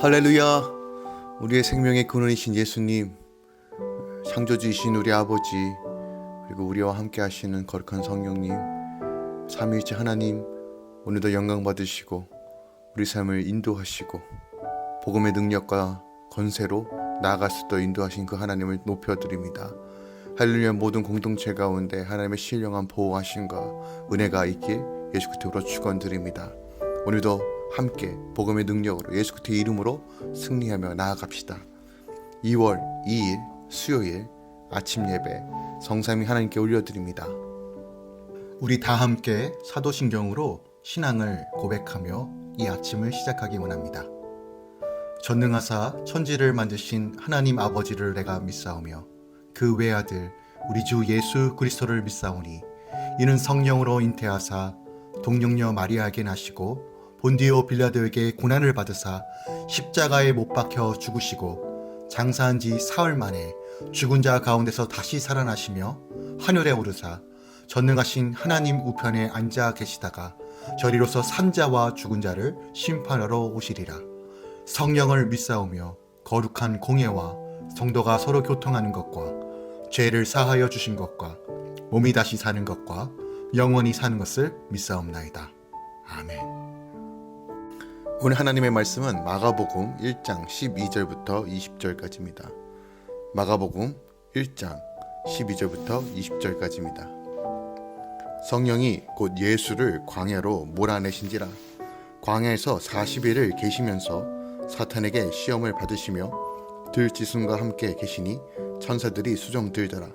할렐루야. 우리의 생명의 근원이신 예수님, 창조주이신 우리 아버지, 그리고 우리와 함께 하시는 거룩한 성령님, 삼위일체 하나님, 오늘도 영광 받으시고 우리 삶을 인도하시고 복음의 능력과 건세로 나아갈 수 있도록 인도하신 그 하나님을 높여드립니다. 할렐루야. 모든 공동체 가운데 하나님의 신령한 보호하심과 은혜가 있길 예수 그리스도로 축원드립니다. 오늘도 함께 복음의 능력으로 예수 그리스도의 이름으로 승리하며 나아갑시다. 2월 2일 수요일 아침 예배 성삼위 하나님께 올려드립니다. 우리 다 함께 사도신경으로 신앙을 고백하며 이 아침을 시작하기 원합니다. 전능하사 천지를 만드신 하나님 아버지를 내가 믿사오며 그 외아들 우리 주 예수 그리스도를 믿사오니 이는 성령으로 잉태하사 동정녀 마리아에게 나시고 본디오 빌라도에게 고난을 받으사 십자가에 못 박혀 죽으시고 장사한 지 사흘 만에 죽은 자 가운데서 다시 살아나시며 하늘에 오르사 전능하신 하나님 우편에 앉아 계시다가 저리로서 산자와 죽은 자를 심판하러 오시리라. 성령을 믿사오며 거룩한 공예와 성도가 서로 교통하는 것과 죄를 사하여 주신 것과 몸이 다시 사는 것과 영원히 사는 것을 믿사옵나이다. 아멘. 오늘 하나님의 말씀은 마가복음 1장 12절부터 20절까지입니다. 마가복음 1장 12절부터 20절까지입니다. 성령이 곧 예수를 광야로 몰아내신지라. 광야에서 40일을 계시면서 사탄에게 시험을 받으시며 들짐승과 함께 계시니 천사들이 수종 들더라.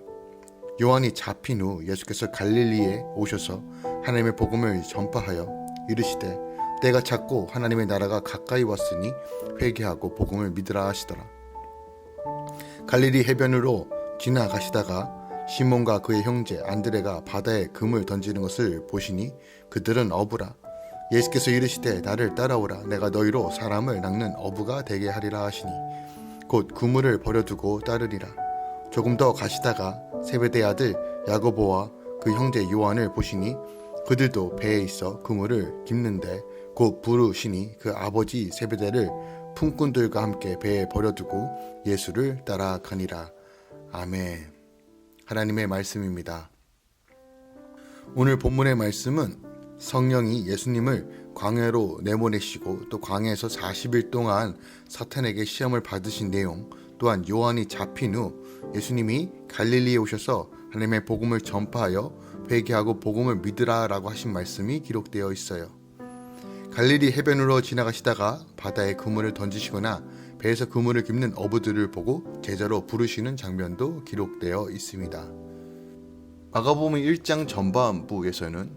요한이 잡힌 후 예수께서 갈릴리에 오셔서 하나님의 복음을 전파하여 이르시되 때가 찼고 하나님의 나라가 가까이 왔으니 회개하고 복음을 믿으라 하시더라. 갈릴리 해변으로 지나가시다가 시몬과 그의 형제 안드레가 바다에 금을 던지는 것을 보시니 그들은 어부라. 예수께서 이르시되 나를 따라오라. 내가 너희로 사람을 낚는 어부가 되게 하리라 하시니 곧 그물을 버려두고 따르리라. 조금 더 가시다가 세베대의 아들 야고보와 그 형제 요한을 보시니 그들도 배에 있어 그물을 깁는데 곧 부르시니 그 아버지 세베대를 품꾼들과 함께 배에 버려두고 예수를 따라가니라. 아멘. 하나님의 말씀입니다. 오늘 본문의 말씀은 성령이 예수님을 광야로 내보내시고 또 광야에서 40일 동안 사탄에게 시험을 받으신 내용, 또한 요한이 잡힌 후 예수님이 갈릴리에 오셔서 하나님의 복음을 전파하여 회개하고 복음을 믿으라 라고 하신 말씀이 기록되어 있어요. 갈릴리 해변으로 지나가시다가 바다에 그물을 던지시거나 배에서 그물을 깁는 어부들을 보고 제자로 부르시는 장면도 기록되어 있습니다. 마가복음 1장 전반부에서는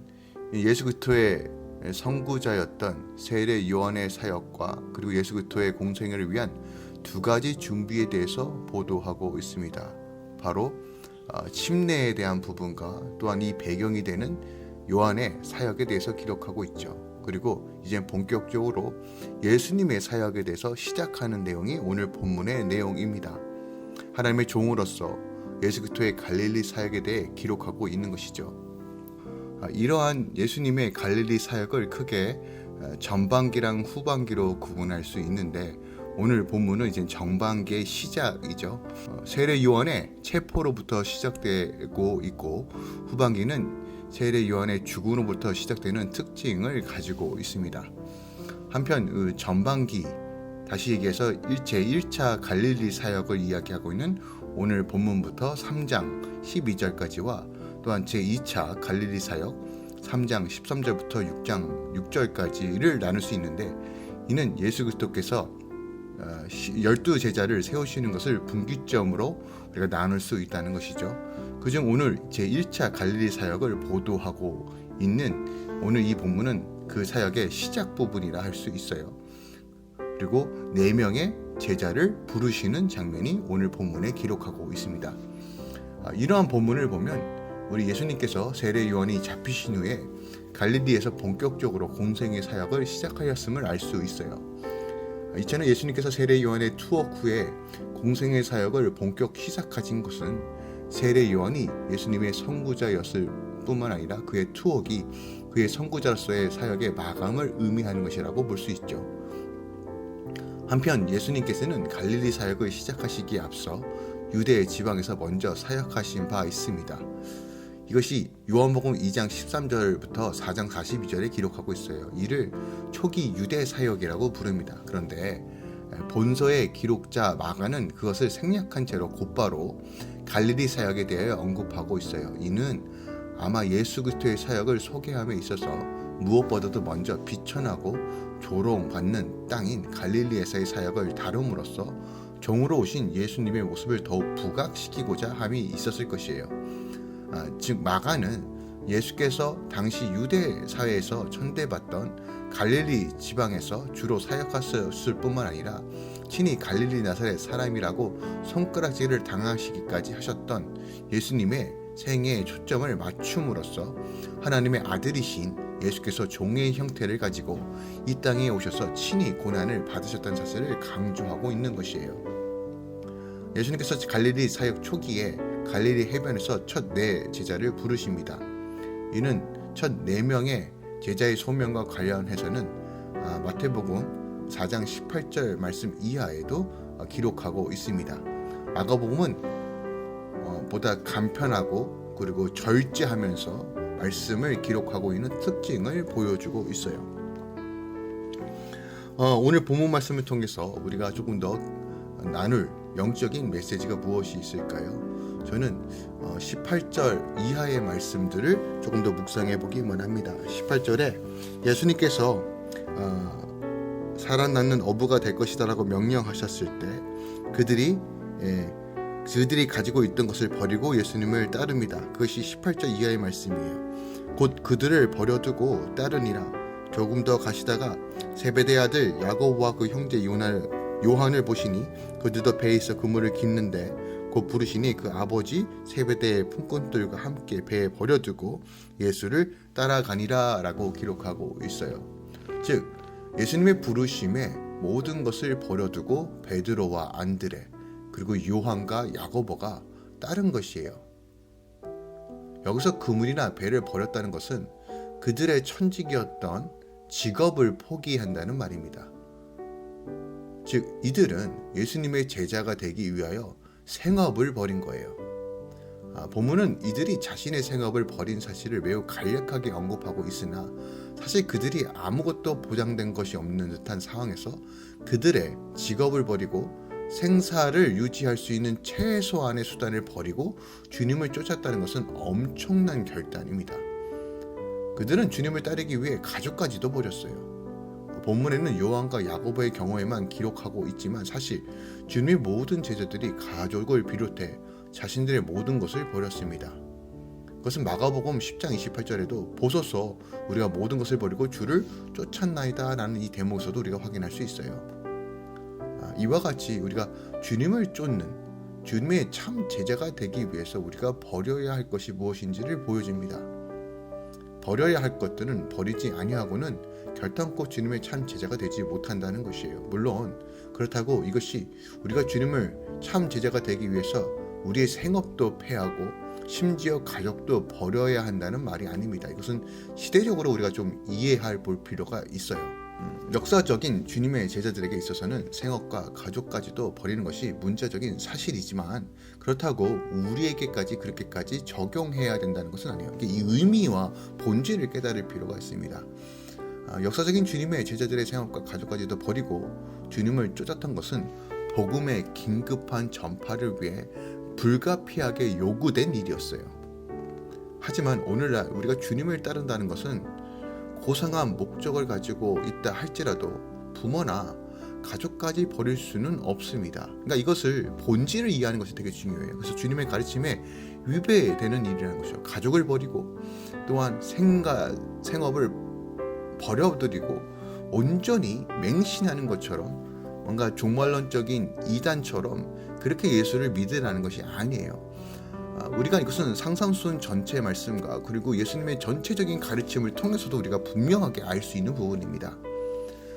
예수 그리스도의 선구자였던 세례 요한의 사역과 그리고 예수 그리스도의 공생애를 위한 두 가지 준비에 대해서 보도하고 있습니다. 바로 침례에 대한 부분과 또한 이 배경이 되는 요한의 사역에 대해서 기록하고 있죠. 그리고 이제 본격적으로 예수님의 사역에 대해서 시작하는 내용이 오늘 본문의 내용입니다. 하나님의 종으로서 예수 그리스도의 갈릴리 사역에 대해 기록하고 있는 것이죠. 이러한 예수님의 갈릴리 사역을 크게 전반기랑 후반기로 구분할 수 있는데 오늘 본문은 이제 전반기의 시작이죠. 세례 요한의 체포로부터 시작되고 있고 후반기는 세례 요한의 죽음으로부터 시작되는 특징을 가지고 있습니다. 한편 전반기, 다시 얘기해서 제1차 갈릴리 사역을 이야기하고 있는 오늘 본문부터 3장 12절까지와 또한 제2차 갈릴리 사역 3장 13절부터 6장 6절까지를 나눌 수 있는데 이는 예수 그리스도께서 12제자를 세우시는 것을 분기점으로 우리가 나눌 수 있다는 것이죠. 그중 오늘 제1차 갈릴리 사역을 보도하고 있는 오늘 이 본문은 그 사역의 시작 부분이라 할 수 있어요. 그리고 4명의 제자를 부르시는 장면이 오늘 본문에 기록하고 있습니다. 이러한 본문을 보면 우리 예수님께서 세례 요한이 잡히신 후에 갈릴리에서 본격적으로 공생의 사역을 시작하였음을 알 수 있어요. 이처럼 예수님께서 세례 요한의 투옥 후에 공생의 사역을 본격 시작하신 것은 세례 요한이 예수님의 선구자였을 뿐만 아니라 그의 투옥이 그의 선구자로서의 사역의 마감을 의미하는 것이라고 볼 수 있죠. 한편 예수님께서는 갈릴리 사역을 시작하시기에 앞서 유대 지방에서 먼저 사역하신 바 있습니다. 이것이 요한복음 2장 13절부터 4장 42절에 기록하고 있어요. 이를 초기 유대 사역이라고 부릅니다. 그런데 본서의 기록자 마가는 그것을 생략한 채로 곧바로 갈릴리 사역에 대해 언급하고 있어요. 이는 아마 예수 그리스도의 사역을 소개함에 있어서 무엇보다도 먼저 비천하고 조롱받는 땅인 갈릴리에서의 사역을 다룸으로써 종으로 오신 예수님의 모습을 더욱 부각시키고자 함이 있었을 것이에요. 즉 마가는 예수께서 당시 유대 사회에서 천대받던 갈릴리 지방에서 주로 사역하셨을 뿐만 아니라 친히 갈릴리 나사렛 사람이라고 손가락질을 당하시기까지 하셨던 예수님의 생애에 초점을 맞춤으로써 하나님의 아들이신 예수께서 종의 형태를 가지고 이 땅에 오셔서 친히 고난을 받으셨다는 사실을 강조하고 있는 것이에요. 예수님께서 갈릴리 사역 초기에 갈릴리 해변에서 첫 네 제자를 부르십니다. 이는 첫 4명의 제자의 소명과 관련해서는 마태복음 4장 18절 말씀 이하에도 기록하고 있습니다. 마가복음은 보다 간편하고 그리고 절제하면서 말씀을 기록하고 있는 특징을 보여주고 있어요. 오늘 본문 말씀을 통해서 우리가 조금 더 나눌 영적인 메시지가 무엇이 있을까요? 저는 18절 이하의 말씀들을 조금 더 묵상해 보기만 합니다. 18절에 예수님께서 살아나는 어부가 될 것이다라고 명령하셨을 때 그들이 가지고 있던 것을 버리고 예수님을 따릅니다. 그것이 18절 이하의 말씀이에요. 곧 그들을 버려두고 따르니라. 조금 더 가시다가 세베대 아들 야고보와 그 형제 요한을 보시니 그들도 배에 있어 그물을 깃는데 곧 부르시니 그 아버지 세베대의 품꾼들과 함께 배에 버려두고 예수를 따라가니라 라고 기록하고 있어요. 즉 예수님의 부르심에 모든 것을 버려두고 베드로와 안드레 그리고 요한과 야고보가 따른 것이에요. 여기서 그물이나 배를 버렸다는 것은 그들의 천직이었던 직업을 포기한다는 말입니다. 즉 이들은 예수님의 제자가 되기 위하여 생업을 버린 거예요. 본문은 이들이 자신의 생업을 버린 사실을 매우 간략하게 언급하고 있으나 사실 그들이 아무것도 보장된 것이 없는 듯한 상황에서 그들의 직업을 버리고 생사를 유지할 수 있는 최소한의 수단을 버리고 주님을 쫓았다는 것은 엄청난 결단입니다. 그들은 주님을 따르기 위해 가족까지도 버렸어요. 본문에는 요한과 야고보의 경우에만 기록하고 있지만 사실 주님의 모든 제자들이 가족을 비롯해 자신들의 모든 것을 버렸습니다. 그것은 마가복음 10장 28절에도 보소서 우리가 모든 것을 버리고 주를 쫓았나이다 라는 이 대목에서도 우리가 확인할 수 있어요. 이와 같이 우리가 주님을 쫓는 주님의 참 제자가 되기 위해서 우리가 버려야 할 것이 무엇인지를 보여줍니다. 버려야 할 것들은 버리지 아니하고는 결단코 주님의 참 제자가 되지 못한다는 것이에요. 물론 그렇다고 이것이 우리가 주님을 참 제자가 되기 위해서 우리의 생업도 패하고 심지어 가족도 버려야 한다는 말이 아닙니다. 이것은 시대적으로 우리가 좀 이해할 볼 필요가 있어요. 역사적인 주님의 제자들에게 있어서는 생업과 가족까지도 버리는 것이 문제적인 사실이지만 그렇다고 우리에게까지 그렇게까지 적용해야 된다는 것은 아니에요. 이 의미와 본질을 깨달을 필요가 있습니다. 역사적인 주님의 제자들의 생업과 가족까지도 버리고 주님을 쫓았던 것은 복음의 긴급한 전파를 위해 불가피하게 요구된 일이었어요. 하지만 오늘날 우리가 주님을 따른다는 것은 고상한 목적을 가지고 있다 할지라도 부모나 가족까지 버릴 수는 없습니다. 그러니까 이것을 본질을 이해하는 것이 되게 중요해요. 그래서 주님의 가르침에 위배되는 일이라는 것이죠. 가족을 버리고 또한 생업을 버려드리고 온전히 맹신하는 것처럼 뭔가 종말론적인 이단처럼 그렇게 예수를 믿으라는 것이 아니에요. 우리가 이것은 상상순 전체 말씀과 그리고 예수님의 전체적인 가르침을 통해서도 우리가 분명하게 알 수 있는 부분입니다.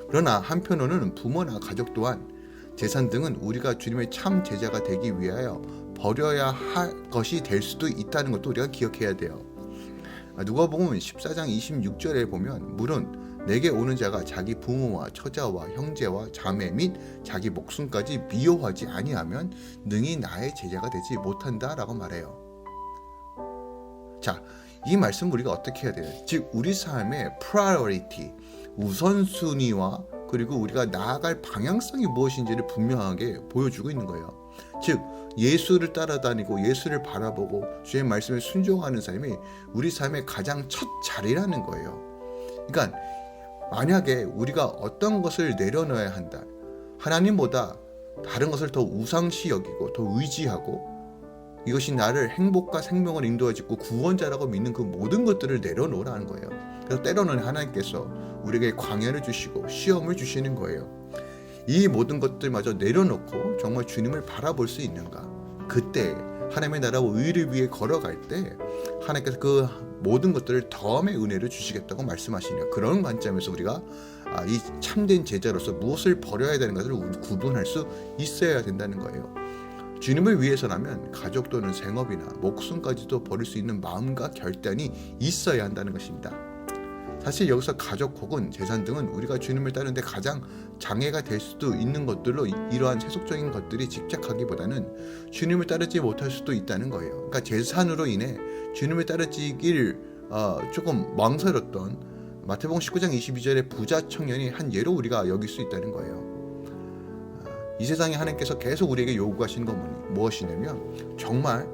그러나 한편으로는 부모나 가족 또한 재산 등은 우리가 주님의 참 제자가 되기 위하여 버려야 할 것이 될 수도 있다는 것도 우리가 기억해야 돼요. 누가복음 14장 26절에 보면 물론 내게 오는 자가 자기 부모와 처자와 형제와 자매 및 자기 목숨까지 미워하지 아니하면 능히 나의 제자가 되지 못한다라고 말해요. 자, 이 말씀 우리가 어떻게 해야 돼요? 즉 우리 삶의 priority, 우선순위와 그리고 우리가 나아갈 방향성이 무엇인지를 분명하게 보여주고 있는 거예요. 즉 예수를 따라다니고 예수를 바라보고 주의 말씀에 순종하는 삶이 우리 삶의 가장 첫 자리라는 거예요. 그러니까 만약에 우리가 어떤 것을 내려놓아야 한다, 하나님보다 다른 것을 더 우상시 여기고 더 의지하고 이것이 나를 행복과 생명을 인도해주고 구원자라고 믿는 그 모든 것들을 내려놓으라는 거예요. 그래서 때로는 하나님께서 우리에게 광야를 주시고 시험을 주시는 거예요. 이 모든 것들마저 내려놓고 정말 주님을 바라볼 수 있는가? 그때 하나님의 나라와 의를 위해 걸어갈 때 하나님께서 그 모든 것들을 더함의 은혜를 주시겠다고 말씀하시네요. 그런 관점에서 우리가 이 참된 제자로서 무엇을 버려야 되는 것을 구분할 수 있어야 된다는 거예요. 주님을 위해서라면 가족 또는 생업이나 목숨까지도 버릴 수 있는 마음과 결단이 있어야 한다는 것입니다. 사실 여기서 가족 혹은 재산 등은 우리가 주님을 따르는데 가장 장애가 될 수도 있는 것들로 이러한 세속적인 것들이 집착하기보다는 주님을 따르지 못할 수도 있다는 거예요. 그러니까 재산으로 인해 주님을 따르기를 조금 망설였던 마태복음 19장 22절의 부자 청년이 한 예로 우리가 여길 수 있다는 거예요. 이 세상에 하나님께서 계속 우리에게 요구하시는 건 무엇이냐면 정말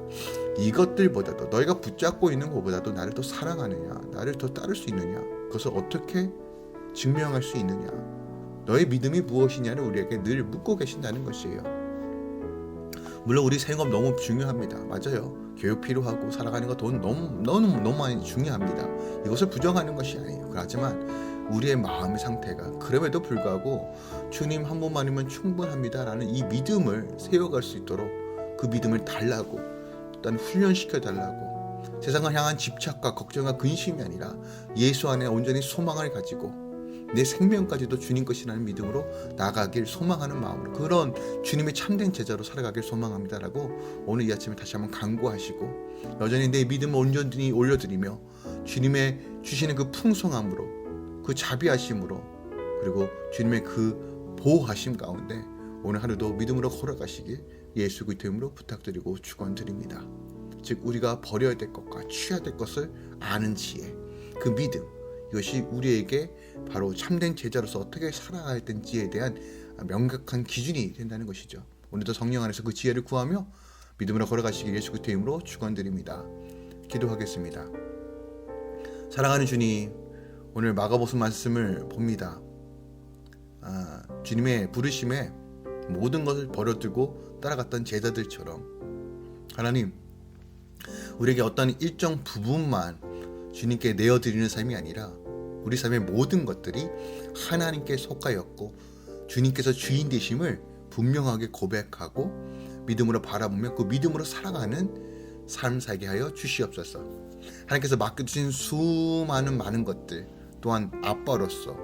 이것들보다도 너희가 붙잡고 있는 것보다도 나를 더 사랑하느냐, 나를 더 따를 수 있느냐, 그것을 어떻게 증명할 수 있느냐, 너의 믿음이 무엇이냐를 우리에게 늘 묻고 계신다는 것이에요. 물론 우리 생업 너무 중요합니다. 맞아요. 교육 필요하고 살아가는 거 돈 너무 많이 중요합니다. 이것을 부정하는 것이 아니에요. 그렇지만 우리의 마음의 상태가 그럼에도 불구하고 주님 한 분만이면 충분합니다라는 이 믿음을 세워갈 수 있도록 그 믿음을 달라고 일단 훈련시켜 달라고 세상을 향한 집착과 걱정과 근심이 아니라 예수 안에 온전히 소망을 가지고 내 생명까지도 주님 것이라는 믿음으로 나가길 소망하는 마음으로 그런 주님의 참된 제자로 살아가길 소망합니다라고 오늘 이 아침에 다시 한번 간구하시고 여전히 내 믿음을 온전히 올려드리며 주님의 주시는 그 풍성함으로 그 자비하심으로 그리고 주님의 그 보호하심 가운데 오늘 하루도 믿음으로 걸어가시길 예수 그리스도의 이름으로 부탁드리고 축원드립니다. 즉 우리가 버려야 될 것과 취해야 될 것을 아는 지혜, 그 믿음, 이것이 우리에게 바로 참된 제자로서 어떻게 살아가야 되는지에 대한 명확한 기준이 된다는 것이죠. 오늘도 성령 안에서 그 지혜를 구하며 믿음으로 걸어가시길 예수 그리스도의 이름으로 축원드립니다. 기도하겠습니다. 사랑하는 주님, 오늘 마가복음 말씀을 봅니다. 주님의 부르심에 모든 것을 버려두고 따라갔던 제자들처럼 하나님, 우리에게 어떤 일정 부분만 주님께 내어드리는 삶이 아니라 우리 삶의 모든 것들이 하나님께 속하였고 주님께서 주인 되심을 분명하게 고백하고 믿음으로 바라보며 그 믿음으로 살아가는 삶 살게 하여 주시옵소서. 하나님께서 맡겨주신 수많은 많은 것들 또한 아빠로서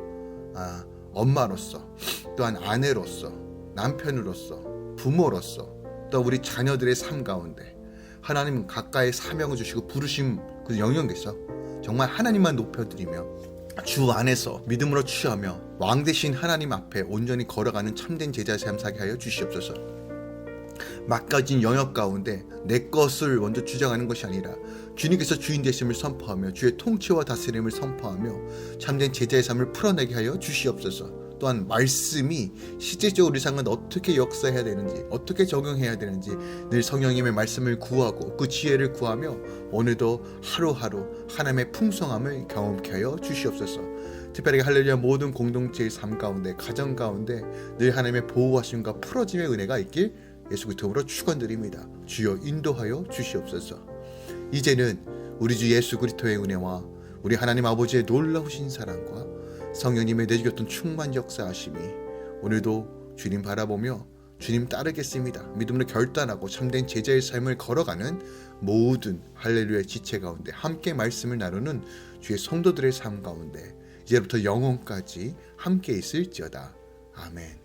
엄마로서 또한 아내로서 남편으로서 부모로서 또 우리 자녀들의 삶 가운데 하나님 가까이 사명을 주시고 부르심 그 영역에서 정말 하나님만 높여드리며 주 안에서 믿음으로 취하며 왕 되신 하나님 앞에 온전히 걸어가는 참된 제자 삶 살게 하여 주시옵소서. 맡겨진 영역 가운데 내 것을 먼저 주장하는 것이 아니라 주님께서 주인 되심을 선포하며 주의 통치와 다스림을 선포하며 참된 제자의 삶을 풀어내게 하여 주시옵소서. 또한 말씀이 실제적으로 우리 삶은 어떻게 역사해야 되는지 어떻게 적용해야 되는지 늘 성령님의 말씀을 구하고 그 지혜를 구하며 오늘도 하루하루 하나님의 풍성함을 경험케 하여 주시옵소서. 특별하게 할렐루야 모든 공동체의 삶 가운데 가정 가운데 늘 하나님의 보호하심과 풀어짐의 은혜가 있길 예수 그리스도로 축원드립니다. 주여 인도하여 주시옵소서. 이제는 우리 주 예수 그리스도의 은혜와 우리 하나님 아버지의 놀라우신 사랑과 성령님의 내주셨던 충만 역사하심이 오늘도 주님 바라보며 주님 따르겠습니다. 믿음으로 결단하고 참된 제자의 삶을 걸어가는 모든 할렐루야의 지체 가운데 함께 말씀을 나누는 주의 성도들의 삶 가운데 이제부터 영원까지 함께 있을지어다. 아멘.